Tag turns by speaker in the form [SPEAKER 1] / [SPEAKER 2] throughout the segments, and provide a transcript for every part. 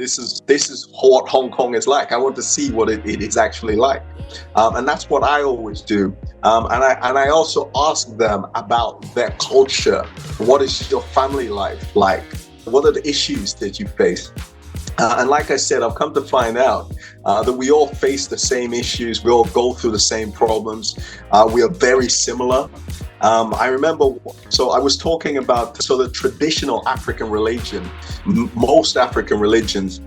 [SPEAKER 1] this is what Hong Kong is like. I want to see what it is actually like, and that's what I always do. And I also ask them about their culture. What is your family life like? What are the issues that you face? And like I said, I've come to find out that we all face the same issues. We all go through the same problems. We are very similar. I remember, so I was talking about, so the traditional African religion, most African religions,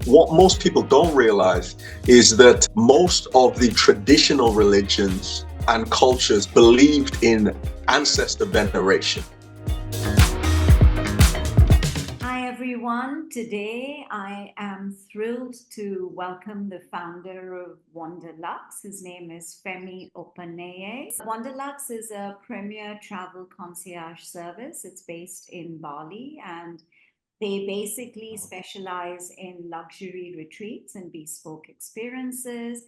[SPEAKER 1] what most people don't realize is that most of the traditional religions and cultures believed in ancestor veneration.
[SPEAKER 2] Hi everyone. Today I am thrilled to welcome the founder of Wanderluxe. His name is Femi Opaneye. Wanderluxe is a premier travel concierge service. It's based in Bali and they basically specialize in luxury retreats and bespoke experiences.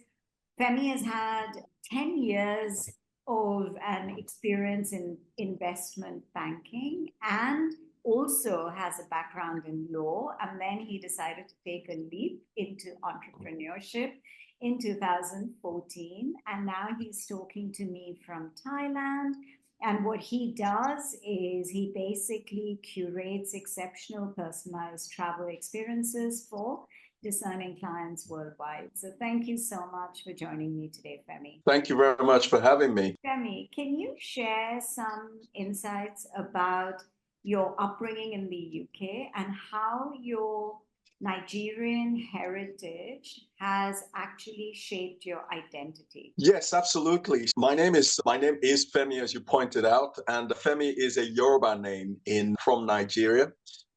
[SPEAKER 2] Femi has had 10 years of an experience in investment banking and also has a background in law. And then he decided to take a leap into entrepreneurship in 2014. And now he's talking to me from Thailand. And what he does is he basically curates exceptional personalized travel experiences for discerning clients worldwide. So thank you so much for joining me today, Femi.
[SPEAKER 1] Thank you very much for having me.
[SPEAKER 2] Femi, can you share some insights about your upbringing in the UK and how your Nigerian heritage has actually shaped your identity?
[SPEAKER 1] Yes, absolutely. My name is Femi, as you pointed out, and Femi is a Yoruba name in from Nigeria,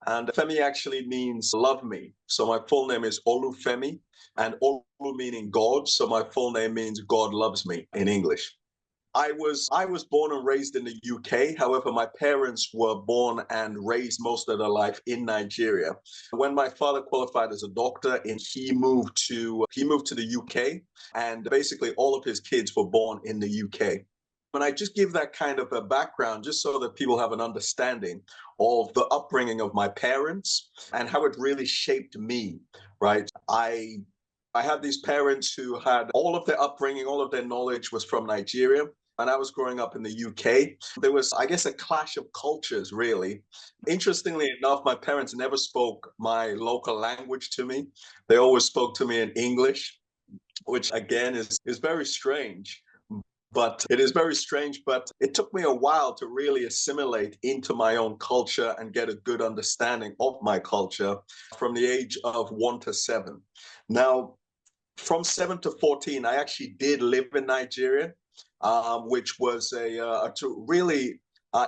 [SPEAKER 1] and Femi actually means love me. So my full name is Olufemi, and Olu meaning God. So my full name means God loves me in English. I was born and raised in the UK. However, my parents were born and raised most of their life in Nigeria. When my father qualified as a doctor, and he moved to the UK, and basically all of his kids were born in the UK. And I just give that kind of a background just so that people have an understanding of the upbringing of my parents and how it really shaped me, right? I had these parents who had all of their upbringing, all of their knowledge was from Nigeria. And I was growing up in the UK. There was, I guess, a clash of cultures, really. Interestingly enough, my parents never spoke my local language to me. They always spoke to me in English, which again is very strange. But it is very strange, but it took me a while to really assimilate into my own culture and get a good understanding of my culture from the age of 1 to 7. Now, from 7 to 14, I actually did live in Nigeria, which was a really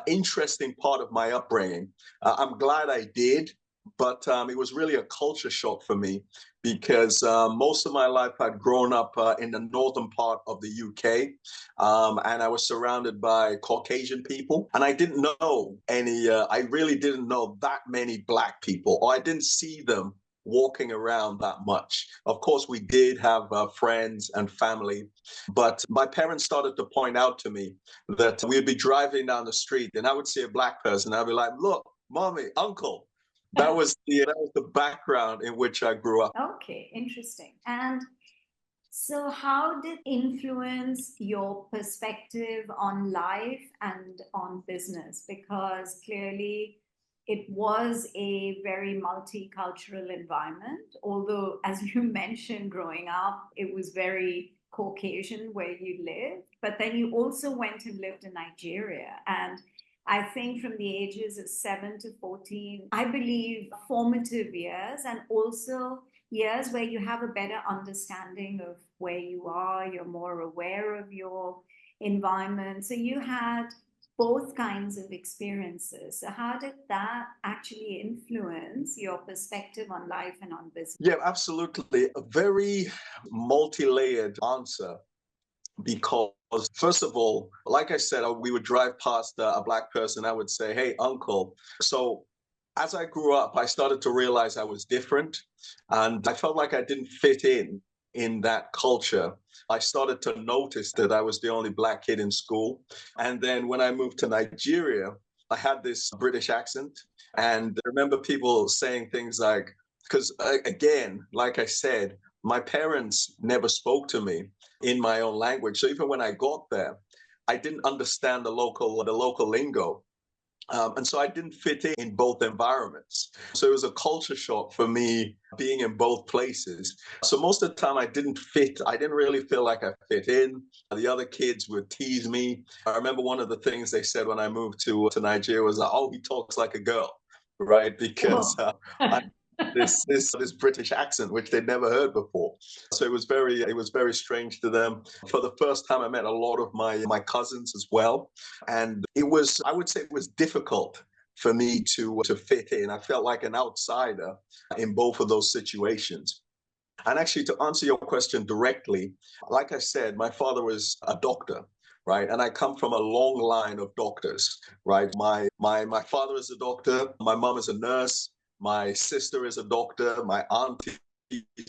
[SPEAKER 1] interesting part of my upbringing. I'm glad I did, but it was really a culture shock for me because most of my life I'd grown up in the northern part of the UK, and I was surrounded by Caucasian people, and I didn't know I really didn't know that many Black people, or I didn't see them walking around that much. Of course, we did have friends and family, but my parents started to point out to me that we'd be driving down the street and I would see a Black person. I'd be like, look, mommy, uncle. That was the background in which I grew up.
[SPEAKER 2] Okay, interesting. And so, how did influence your perspective on life and on business? Because clearly it was a very multicultural environment. Although, as you mentioned, growing up, it was very Caucasian where you lived. But then you also went and lived in Nigeria. And I think from the ages of 7 to 14, I believe formative years and also years where you have a better understanding of where you are, you're more aware of your environment. So you had both kinds of experiences. So, how did that actually influence your perspective on life and on business?
[SPEAKER 1] Yeah, absolutely. A very multi-layered answer because first of all, like I said, we would drive past a Black person. I would say, hey, uncle. So as I grew up, I started to realize I was different and I felt like I didn't fit in that culture. I started to notice that I was the only Black kid in school. And then when I moved to Nigeria, I had this British accent. And I remember people saying things like, because again, like I said, my parents never spoke to me in my own language. So even when I got there, I didn't understand the local lingo. And so I didn't fit in both environments. So it was a culture shock for me being in both places. So most of the time I didn't fit. I didn't really feel like I fit in. The other kids would tease me. I remember one of the things they said when I moved to Nigeria was, oh, he talks like a girl, right? Because I this British accent, which they'd never heard before. So it was very strange to them. For the first time, I met a lot of my cousins as well, and I would say it was difficult for me to fit in. I felt like an outsider in both of those situations. And actually, to answer your question directly, like I said, my father was a doctor, right? And I come from a long line of doctors, right? My father is a doctor, my mom is a nurse, my sister is a doctor, my aunties,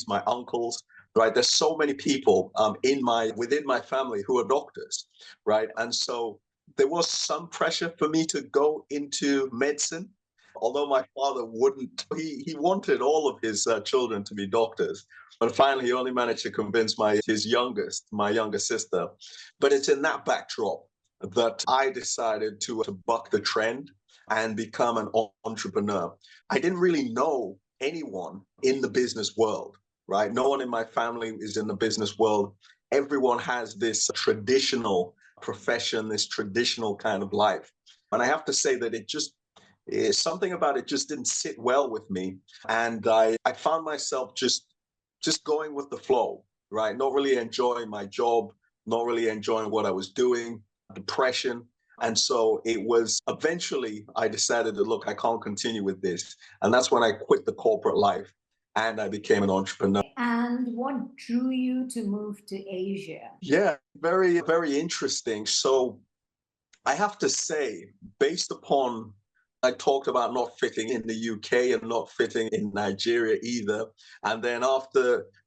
[SPEAKER 1] my uncles, right? There's so many people within my family who are doctors, right? And so there was some pressure for me to go into medicine, although my father wouldn't. He wanted all of his children to be doctors, but finally he only managed to convince my younger sister. But it's in that backdrop that I decided to buck the trend and become an entrepreneur. I didn't really know anyone in the business world, right? No one in my family is in the business world. Everyone has this traditional profession, this traditional kind of life. And I have to say that something about it just didn't sit well with me. And I found myself just going with the flow, right? Not really enjoying my job, not really enjoying what I was doing, depression. And so it was eventually I decided that, look, I can't continue with this. And that's when I quit the corporate life and I became an entrepreneur.
[SPEAKER 2] And what drew you to move to Asia?
[SPEAKER 1] Yeah, very, very interesting. So I have to say, based upon I talked about not fitting in the UK and not fitting in Nigeria either. And then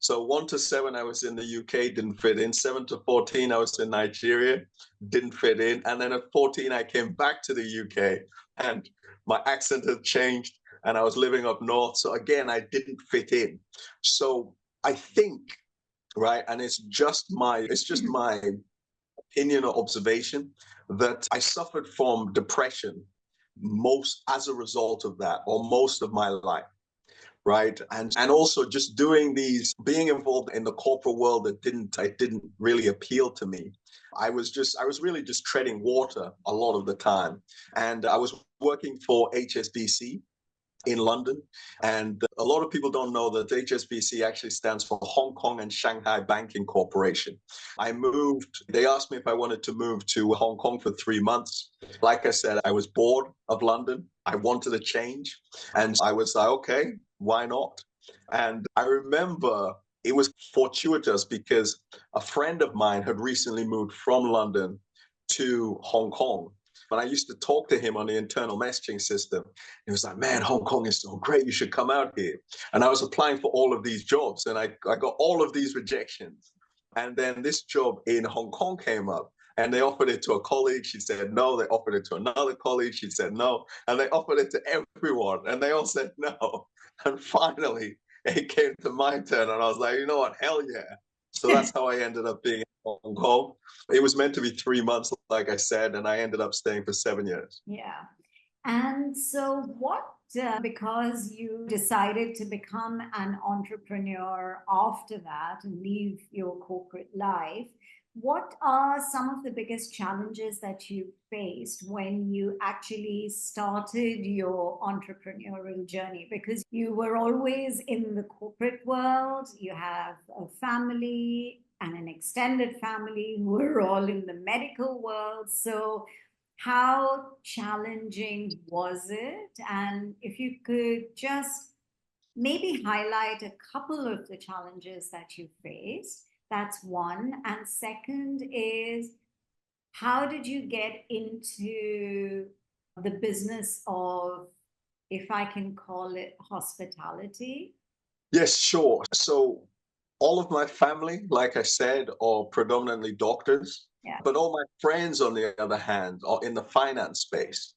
[SPEAKER 1] so 1 to 7, I was in the UK, didn't fit in. 7 to 14, I was in Nigeria, didn't fit in. And then at 14, I came back to the UK and my accent had changed and I was living up north. So again, I didn't fit in. So I think, right, and it's just my opinion or observation that I suffered from depression most as a result of that, or most of my life, right? And also just being involved in the corporate world that didn't really appeal to me. I was really just treading water a lot of the time. And I was working for HSBC in London. And a lot of people don't know that HSBC actually stands for Hong Kong and Shanghai Banking Corporation. They asked me if I wanted to move to Hong Kong for 3 months. Like I said, I was bored of London. I wanted a change. And I was like, okay, why not? And I remember it was fortuitous because a friend of mine had recently moved from London to Hong Kong. And I used to talk to him on the internal messaging system. He was like, man, Hong Kong is so great. You should come out here. And I was applying for all of these jobs and I got all of these rejections. And then this job in Hong Kong came up and they offered it to a colleague. She said no. They offered it to another colleague. She said no. And they offered it to everyone. And they all said no. And finally, it came to my turn. And I was like, you know what? Hell yeah. So that's how I ended up being in Hong Kong. It was meant to be 3 months, like I said, and I ended up staying for 7 years.
[SPEAKER 2] Yeah. And so, because you decided to become an entrepreneur after that and leave your corporate life, what are some of the biggest challenges that you faced when you actually started your entrepreneurial journey? Because you were always in the corporate world, you have a family and an extended family who are all in the medical world. So, how challenging was it? And if you could just maybe highlight a couple of the challenges that you faced, that's one. And second is, how did you get into the business of, if I can call it, hospitality?
[SPEAKER 1] Yes, sure. So all of my family, like I said, are predominantly doctors,
[SPEAKER 2] Yeah.
[SPEAKER 1] but all my friends, on the other hand, are in the finance space.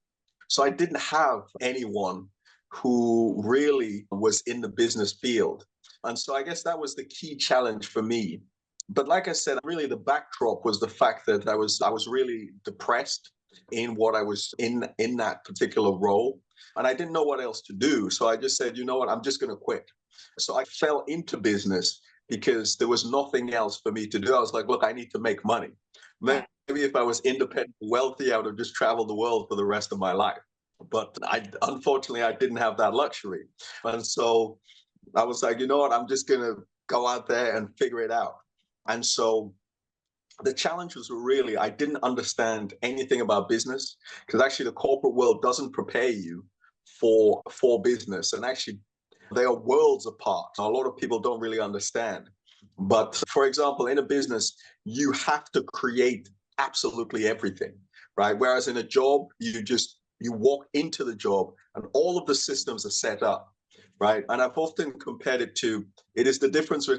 [SPEAKER 1] So I didn't have anyone who really was in the business field. And so I guess that was the key challenge for me. But like I said, really the backdrop was the fact that I was really depressed in what I was in that particular role. And I didn't know what else to do. So I just said, you know what, I'm just going to quit. So I fell into business because there was nothing else for me to do. I was like, look, I need to make money. Maybe if I was independent, wealthy, I would have just traveled the world for the rest of my life. But unfortunately, I didn't have that luxury. And so I was like, you know what, I'm just going to go out there and figure it out. And so the challenges were really, I didn't understand anything about business because actually the corporate world doesn't prepare you for business. And actually, they are worlds apart. A lot of people don't really understand. But for example, in a business, you have to create absolutely everything, right? Whereas in a job, you walk into the job and all of the systems are set up, right? And I've often compared it is the difference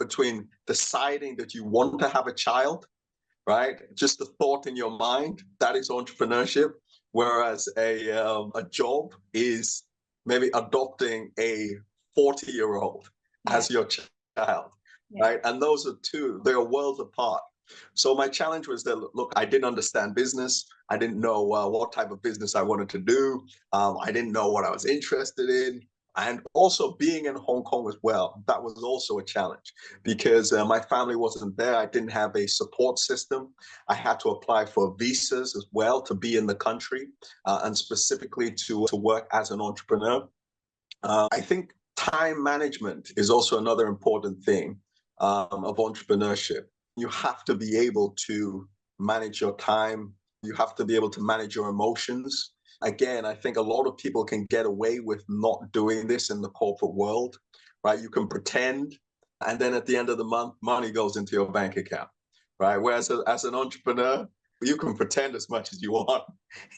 [SPEAKER 1] between deciding that you want to have a child, right? Just the thought in your mind, that is entrepreneurship. Whereas a job is maybe adopting a 40-year-old as your child, right? And those are they are worlds apart. So my challenge was that, look, I didn't understand business. I didn't know what type of business I wanted to do. I didn't know what I was interested in. And also being in Hong Kong as well, that was also a challenge because my family wasn't there. I didn't have a support system. I had to apply for visas as well to be in the country and specifically to work as an entrepreneur. I think time management is also another important thing of entrepreneurship. You have to be able to manage your time. You have to be able to manage your emotions. Again, I think a lot of people can get away with not doing this in the corporate world, right? You can pretend, and then at the end of the month, money goes into your bank account, right? Whereas as an entrepreneur, you can pretend as much as you want.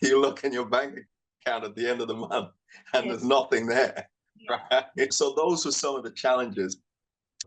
[SPEAKER 1] You look in your bank account at the end of the month, and there's nothing there, right? So those are some of the challenges.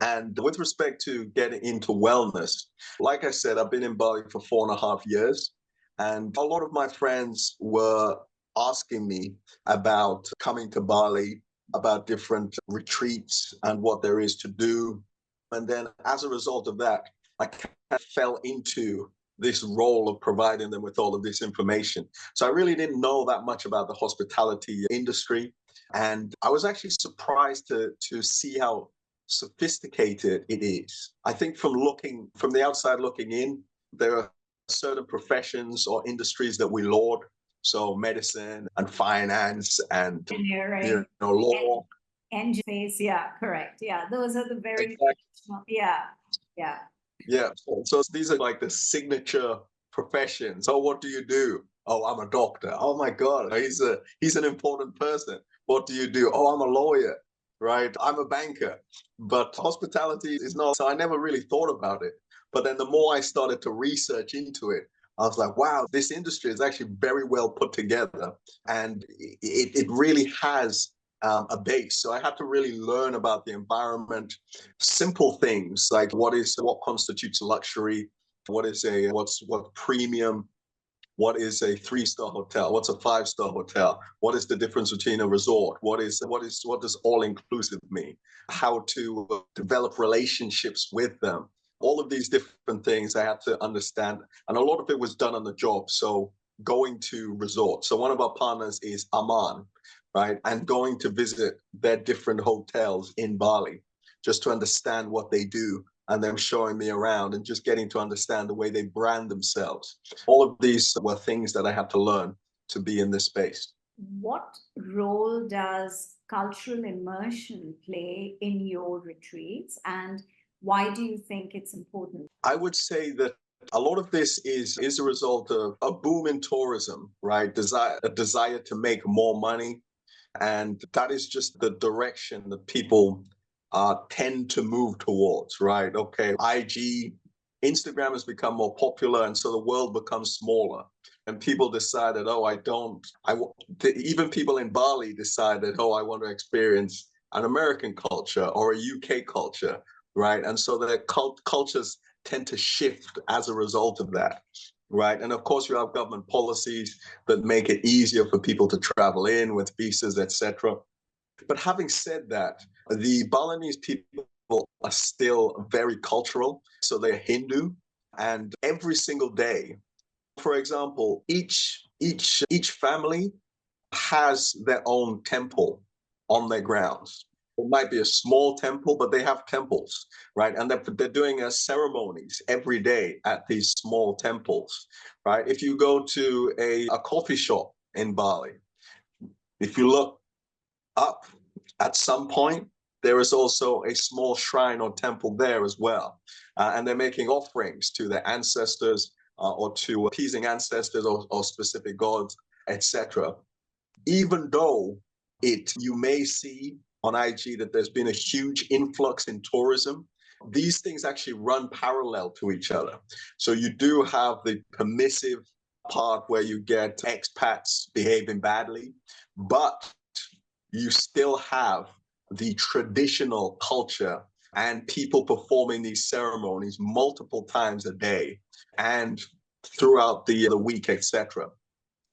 [SPEAKER 1] And with respect to getting into wellness, like I said, I've been in Bali for 4.5 years. And a lot of my friends were asking me about coming to Bali, about different retreats and what there is to do. And then as a result of that, I kind of fell into this role of providing them with all of this information. So I really didn't know that much about the hospitality industry. And I was actually surprised to see how sophisticated it is. I think from the outside looking in, there are certain professions or industries that we laud. So medicine and finance and
[SPEAKER 2] engineering,
[SPEAKER 1] law.
[SPEAKER 2] Engineering, yeah, correct. Yeah, those are the very,
[SPEAKER 1] exactly.
[SPEAKER 2] yeah.
[SPEAKER 1] Yeah. So these are like the signature professions. Oh, what do you do? Oh, I'm a doctor. Oh my God, he's an important person. What do you do? Oh, I'm a lawyer, right? I'm a banker. But hospitality is not. So I never really thought about it. But then the more I started to research into it, I was like, wow, this industry is actually very well put together. And it really has a base. So I had to really learn about the environment, simple things like what constitutes luxury, what premium, what is a 3-star hotel, what's a 5-star hotel, what is the difference between a resort, what does all inclusive mean, how to develop relationships with them. All of these different things I had to understand, and a lot of it was done on the job. So going to resorts. So one of our partners is Aman, right? And going to visit their different hotels in Bali just to understand what they do and them showing me around and just getting to understand the way they brand themselves. All of these were things that I had to learn to be in this space.
[SPEAKER 2] What role does cultural immersion play in your retreats, and why do you think it's important?
[SPEAKER 1] I would say that a lot of this is a result of a boom in tourism, right? A desire to make more money. And that is just the direction that people tend to move towards, right? Okay, Instagram has become more popular, and so the world becomes smaller. And people decided, oh, even people in Bali decided, oh, I want to experience an American culture or a UK culture, right? And so their cultures tend to shift as a result of that. right? And of course, you have government policies that make it easier for people to travel in with visas, etc. But having said that, the Balinese people are still very cultural. So they're Hindu, and every single day, for example, each family has their own temple on their grounds. It might be a small temple, but they have temples, right? And they're doing ceremonies every day at these small temples, right? If you go to a coffee shop in Bali, if you look up at some point, there is also a small shrine or temple there as well. And they're making offerings to their ancestors or to appeasing ancestors or specific gods, etc. Even though you may see on IG that there's been a huge influx in tourism, these things actually run parallel to each other. So you do have the permissive part where you get expats behaving badly, but you still have the traditional culture and people performing these ceremonies multiple times a day and throughout the week, etc.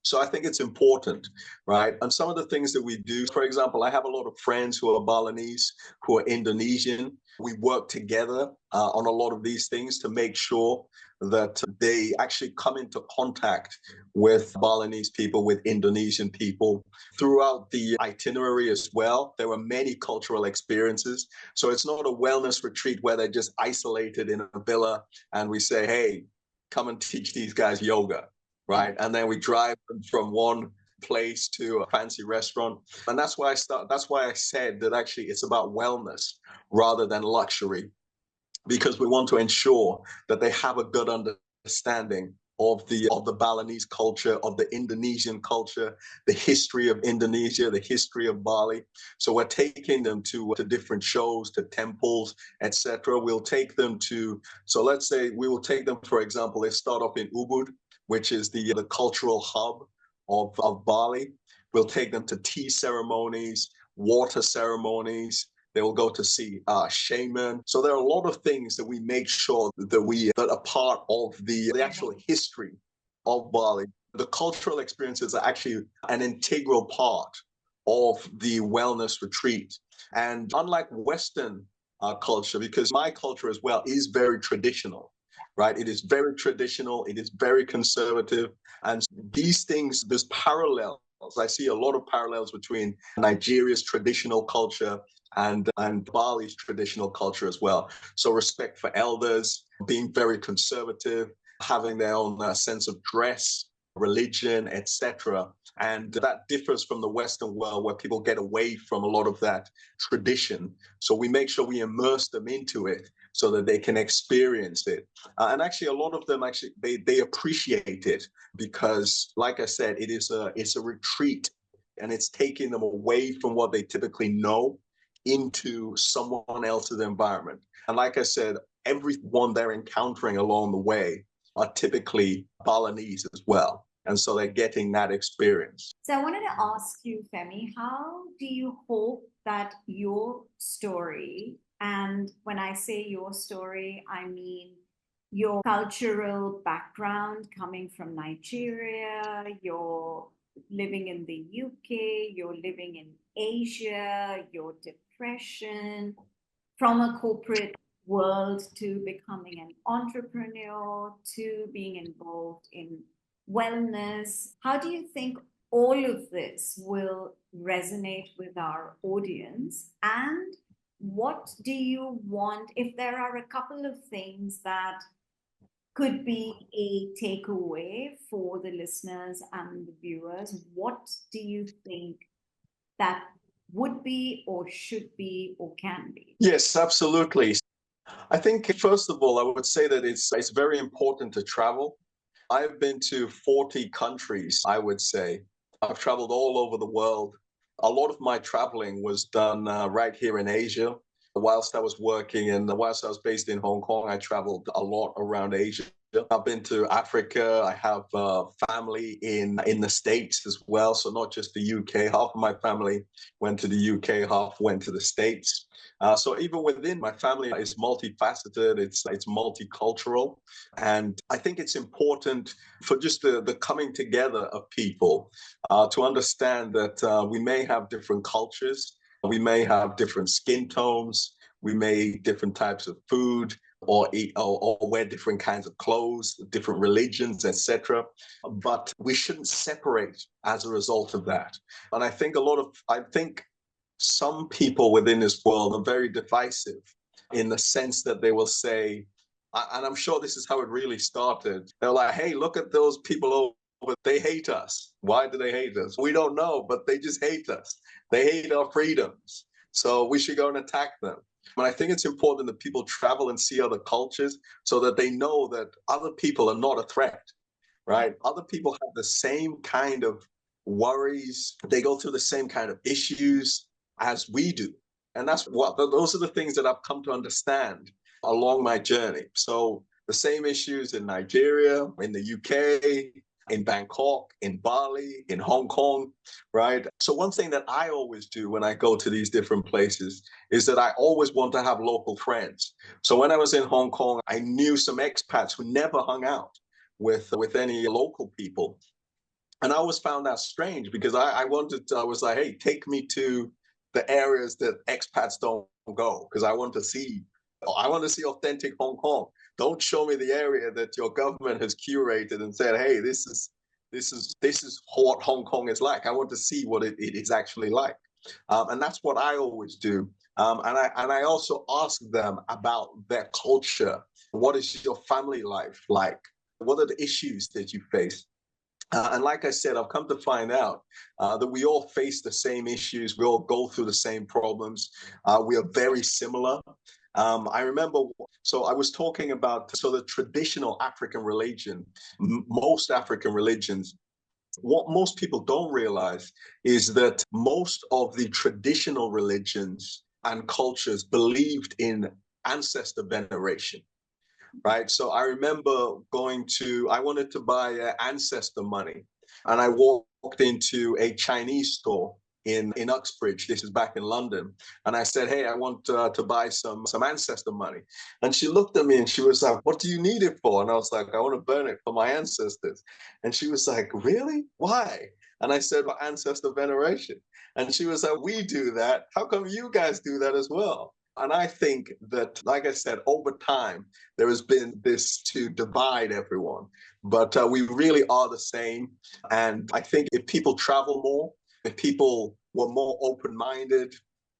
[SPEAKER 1] So I think it's important, right? And some of the things that we do, for example, I have a lot of friends who are Balinese, who are Indonesian. We work together on a lot of these things to make sure that they actually come into contact with Balinese people, with Indonesian people throughout the itinerary as well. There are many cultural experiences. So it's not a wellness retreat where they're just isolated in a villa and we say, hey, come and teach these guys yoga, right? And then we drive them from one place to a fancy restaurant. And that's why I said that actually it's about wellness rather than luxury, because we want to ensure that they have a good understanding of the Balinese culture, of the Indonesian culture, the history of Indonesia, the history of Bali. So we're taking them to different shows, to temples, etc. We'll take them to, so let's say we will take them, for example, they start off in Ubud, which is the cultural hub of Bali. We'll take them to tea ceremonies, water ceremonies. They will go to see shaman. So there are a lot of things that we make sure that are part of the actual history of Bali. The cultural experiences are actually an integral part of the wellness retreat. And unlike Western culture, because my culture as well is very traditional, right? It is very traditional. It is very conservative. And these things, there's parallels. I see a lot of parallels between Nigeria's traditional culture and Bali's traditional culture as well. So respect for elders, being very conservative, having their own sense of dress, religion, etc. And that differs from the Western world where people get away from a lot of that tradition. So we make sure we immerse them into it so that they can experience it. And actually, a lot of them actually they appreciate it because, like I said, it's a retreat, and it's taking them away from what they typically know into someone else's environment. And like I said, everyone they're encountering along the way are typically Balinese as well. And so they're getting that experience.
[SPEAKER 2] So I wanted to ask you, Femi, how do you hope that your story, and when I say your story, I mean your cultural background coming from Nigeria, you're living in the UK, you're living in Asia, your depression, from a corporate world to becoming an entrepreneur to being involved in wellness. How do you think all of this will resonate with our audience? And what do you want, if there are a couple of things that could be a takeaway for the listeners and the viewers, what do you think that would be or should be or can be?
[SPEAKER 1] Yes, absolutely. I think, first of all, I would say that it's very important to travel. I've been to 40 countries, I would say. I've traveled all over the world. A lot of my traveling was done right here in Asia. Whilst I was based in Hong Kong, I traveled a lot around Asia. I've been to Africa. I have family in the States as well. So not just the UK. Half of my family went to the UK, half went to the States. So even within my family, it's multifaceted. It's multicultural, and I think it's important for just the coming together of people to understand that we may have different cultures, we may have different skin tones, we may eat different types of food, or eat or wear different kinds of clothes, different religions, etc. But we shouldn't separate as a result of that. And I think some people within this world are very divisive in the sense that they will say, and I'm sure this is how it really started. They're like, hey, look at those people over, they hate us. Why do they hate us? We don't know, but they just hate us. They hate our freedoms. So we should go and attack them. And I think it's important that people travel and see other cultures so that they know that other people are not a threat, right? Other people have the same kind of worries. They go through the same kind of issues as we do. And those are the things that I've come to understand along my journey. So the same issues in Nigeria, in the UK, in Bangkok, in Bali, in Hong Kong, right? So one thing that I always do when I go to these different places is that I always want to have local friends. So when I was in Hong Kong, I knew some expats who never hung out with any local people. And I always found that strange because I was like, hey, take me to the areas that expats don't go because I want to see authentic Hong Kong. Don't show me the area that your government has curated and said, hey, this is what Hong Kong is like. I want to see what it is actually like. And that's what I always do. And I also ask them about their culture. What is your family life like? What are the issues that you face? And like I said, I've come to find out that we all face the same issues. We all go through the same problems. We are very similar. I remember, so I was talking about, so the traditional African religion, most African religions, what most people don't realize is that most of the traditional religions and cultures believed in ancestor veneration, right? So I remember I wanted to buy ancestor money, and I walked into a Chinese store in Uxbridge. This is back in London. And I said, hey, I want to buy some ancestor money. And she looked at me and she was like, what do you need it for? And I was like, I want to burn it for my ancestors. And she was like, really? Why? And I said, for ancestor veneration. And she was like, we do that. How come you guys do that as well? And I think that, like I said, over time, there has been this to divide everyone. But we really are the same. And I think if people travel more, if people were more open-minded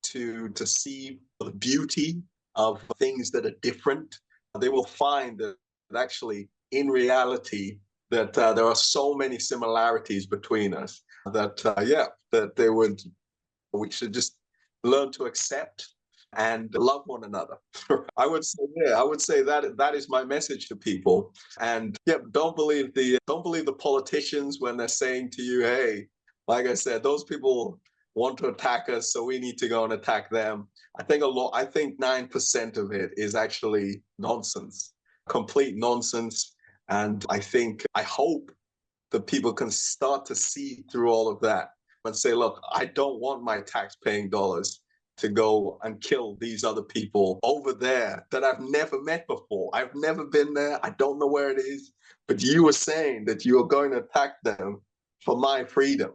[SPEAKER 1] to see the beauty of things that are different, they will find that actually, in reality, that there are so many similarities between us that, that we should just learn to accept and love one another. I would say that is my message to people. And yeah, don't believe the politicians when they're saying to you, hey, like I said, those people want to attack us, so we need to go and attack them. I think 9% of it is actually nonsense, complete nonsense. And I hope that people can start to see through all of that and say, look, I don't want my tax-paying dollars to go and kill these other people over there that I've never met before. I've never been there. I don't know where it is. But you were saying that you are going to attack them for my freedom.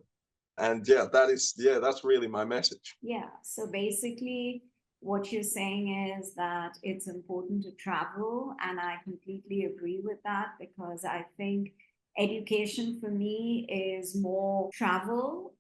[SPEAKER 1] And that's really my message.
[SPEAKER 2] Yeah. So basically, what you're saying is that it's important to travel. And I completely agree with that because I think education for me is more travel.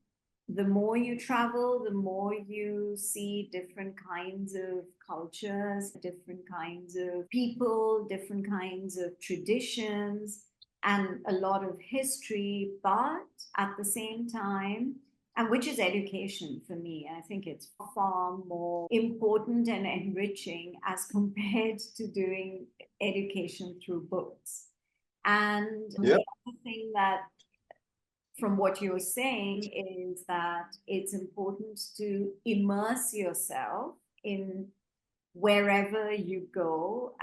[SPEAKER 2] The more you travel, the more you see different kinds of cultures, different kinds of people, different kinds of traditions, and a lot of history. But at the same time, and which is education for me, I think it's far more important and enriching as compared to doing education through books. And
[SPEAKER 1] Yep.
[SPEAKER 2] the other thing that from what you're saying is that it's important to immerse yourself in wherever you go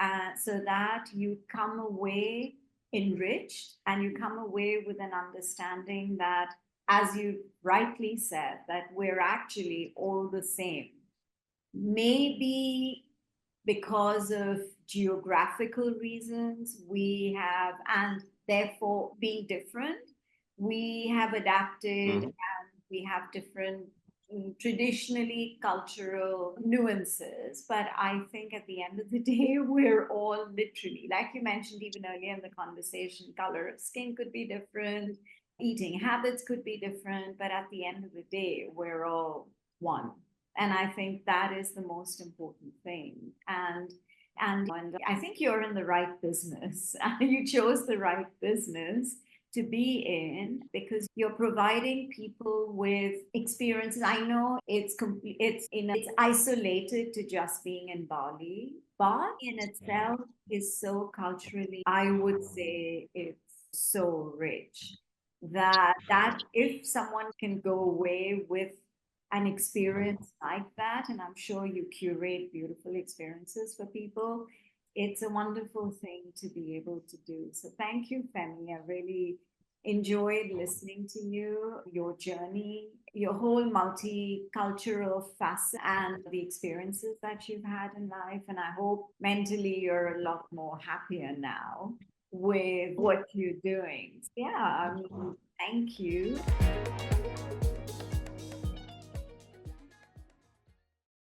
[SPEAKER 2] so that you come away enriched, and you come away with an understanding that, as you rightly said, that we're actually all the same. Maybe because of geographical reasons, we have, and therefore being different, we have adapted and we have different traditionally cultural nuances. But I think at the end of the day, we're all literally, like you mentioned even earlier in the conversation, color of skin could be different, eating habits could be different, but at the end of the day, we're all one. And I think that is the most important thing. And I think you're in the right business. You chose the right business to be in because you're providing people with experiences. I know it's isolated to just being in Bali. Bali in itself is so culturally, I would say it's so rich that if someone can go away with an experience like that, and I'm sure you curate beautiful experiences for people, it's a wonderful thing to be able to do. So thank you, Femi. I really enjoyed listening to you, your journey, your whole multicultural facet, and the experiences that you've had in life. And I hope mentally you're a lot more happier now with what you're doing. Yeah, I mean, thank you.